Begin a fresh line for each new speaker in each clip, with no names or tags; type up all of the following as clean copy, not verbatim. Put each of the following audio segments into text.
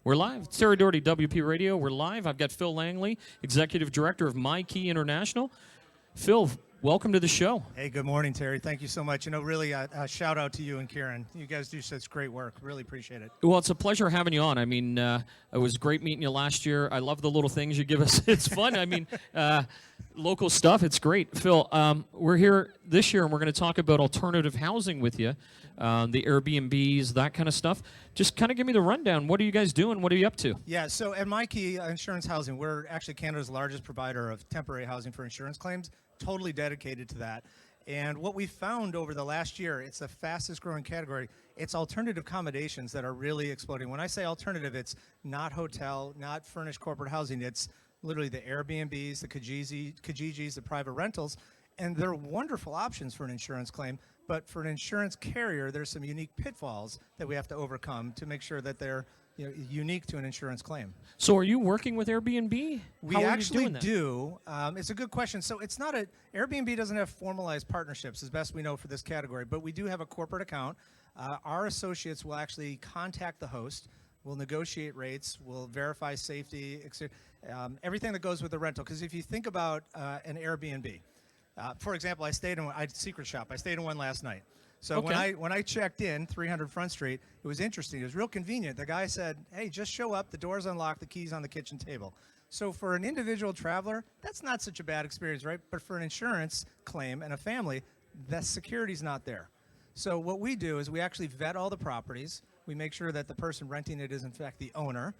We're live. It's Terry Doherty, WP Radio. We're live. I've got Phil Langley, Executive Director of MyKey International. Phil, welcome to the show.
Hey, good morning, Terry. Thank you so much. You know, really a shout out to you and Kieran. You guys do such great work. Really appreciate it.
Well, it's a pleasure having you on. I mean, it was great meeting you last year. I love the little things you give us. It's fun. I mean, local stuff. It's great. Phil, we're here this year, and we're going to talk about alternative housing with you, the Airbnbs, that kind of stuff. Just kind of give me the rundown. What are you guys doing? What are you up to?
Yeah, so at MyKey Insurance Housing, we're actually Canada's largest provider of temporary housing for insurance claims, totally dedicated to that. And what we found over the last year, it's the fastest growing category. It's alternative accommodations that are really exploding. When I say alternative, it's not hotel, not furnished corporate housing. It's literally the Airbnbs, the Kijijis, the private rentals. And they're wonderful options for an insurance claim. But for an insurance carrier, there's some unique pitfalls that we have to overcome to make sure that they're unique to an insurance claim.
So are you working with Airbnb?
We actually do. It's a good question. So it's not Airbnb doesn't have formalized partnerships, as best we know, for this category, but we do have a corporate account. Our associates will actually contact the host. We'll negotiate rates. We'll verify safety, everything that goes with the rental. Because if you think about an Airbnb, for example, I secret shop. I stayed in one last night. So
okay.
when I checked in 300 Front Street, it was interesting. It was real convenient. The guy said, hey, just show up. The door's unlocked. The key's on the kitchen table. So for an individual traveler, that's not such a bad experience, right? But for an insurance claim and a family, the security's not there. So what we do is we actually vet all the properties. We make sure that the person renting it is, in fact, the owner.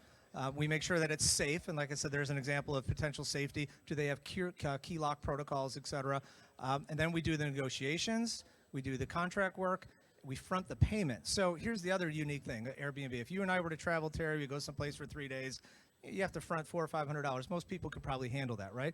We make sure that it's safe, and like I said, there's an example of potential safety. Do they have key lock protocols, et cetera? And then we do the negotiations, we do the contract work, we front the payment. So here's the other unique thing, Airbnb. If you and I were to travel, Terry, we go someplace for 3 days, you have to front $400 or $500. Most people could probably handle that, right?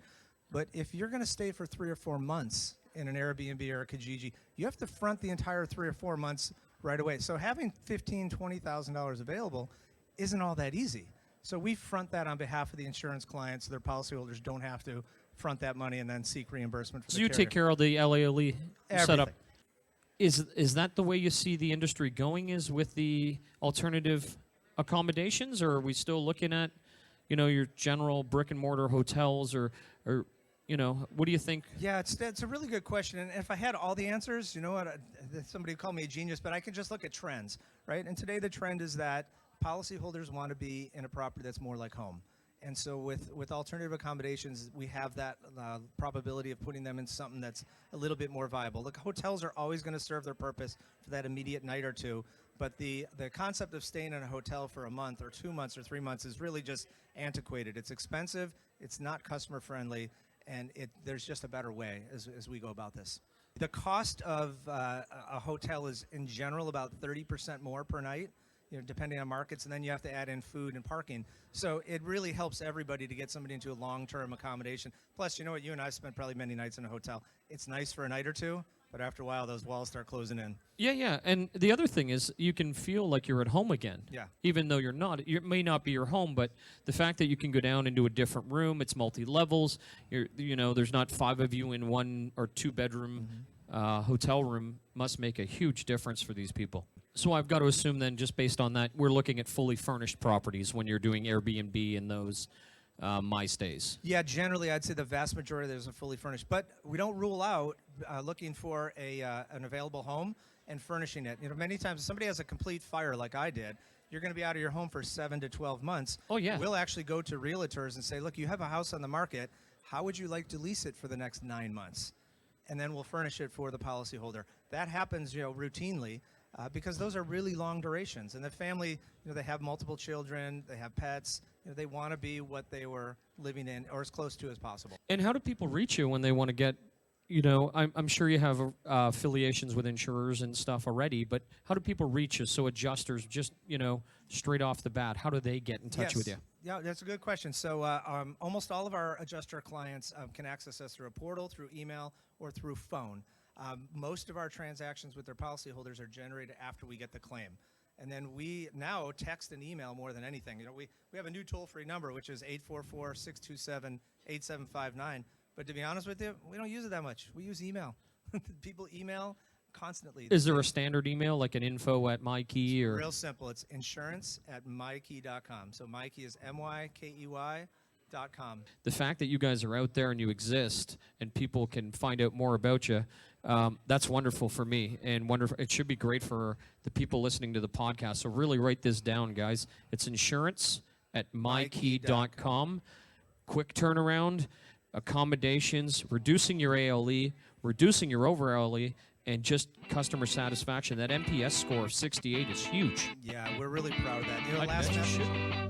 But if you're going to stay for 3 or 4 months in an Airbnb or a Kijiji, you have to front the entire 3 or 4 months right away. So having $15,000, $20,000 available isn't all that easy. So we front that on behalf of the insurance clients, so their policyholders don't have to front that money and then seek reimbursement for the carrier.
So you take care of the LALE setup.
Everything.
Is that the way you see the industry going, is with the alternative accommodations, or are we still looking at, your general brick and mortar hotels, or what do you think?
Yeah, it's a really good question. And if I had all the answers, somebody would call me a genius, but I can just look at trends, right? And today the trend is that policyholders want to be in a property that's more like home. And so with alternative accommodations, we have that probability of putting them in something that's a little bit more viable. Look, hotels are always going to serve their purpose for that immediate night or two, but the concept of staying in a hotel for a month or 2 months or 3 months is really just antiquated. It's expensive, it's not customer friendly, and there's just a better way as we go about this. The cost of a hotel is in general about 30% more per night, depending on markets, and then you have to add in food and parking. So it really helps everybody to get somebody into a long-term accommodation. Plus, you know what, you and I spent probably many nights in a hotel. It's nice for a night or two, but after a while, those walls start closing in.
Yeah. And the other thing is you can feel like you're at home again.
Yeah.
Even though you're not. It may not be your home, but the fact that you can go down into a different room, it's multi-levels, there's not 5 of you in 1 or 2 bedroom hotel room, must make a huge difference for these people. So I've got to assume then, just based on that, we're looking at fully furnished properties when you're doing Airbnb and those My Stays.
Yeah, generally I'd say the vast majority of those are fully furnished, but we don't rule out looking for an available home and furnishing it. Many times if somebody has a complete fire like I did, you're going to be out of your home for 7 to 12 months.
Oh yeah.
We'll actually go to realtors and say, look, you have a house on the market. How would you like to lease it for the next 9 months? And then we'll furnish it for the policyholder. That happens, routinely. Because those are really long durations, and the family, they have multiple children, they have pets, they want to be what they were living in, or as close to as possible.
And how do people reach you when they want to get, I'm sure you have affiliations with insurers and stuff already, but how do people reach you? So adjusters, just, straight off the bat, how do they get in touch with you?
Yeah, that's a good question. So almost all of our adjuster clients can access us through a portal, through email, or through phone. Most of our transactions with their policyholders are generated after we get the claim. And then we now text and email more than anything. We have a new toll-free number, which is 844-627-8759. But to be honest with you, we don't use it that much. We use email. People email. constantly.
Is there a standard email, like an info at MyKey or?
Real simple. It's insurance@mykey.com. So MyKey is MYKEY.com.
The fact that you guys are out there and you exist and people can find out more about you, that's wonderful for me and wonderful. It should be great for the people listening to the podcast. So really write this down, guys. It's insurance@mykey.com. Quick turnaround, accommodations, reducing your ALE, reducing your over ALE, and just customer satisfaction. That NPS score of 68 is huge.
Yeah, we're really proud of that. You know,
I
last
bet you
message,
should.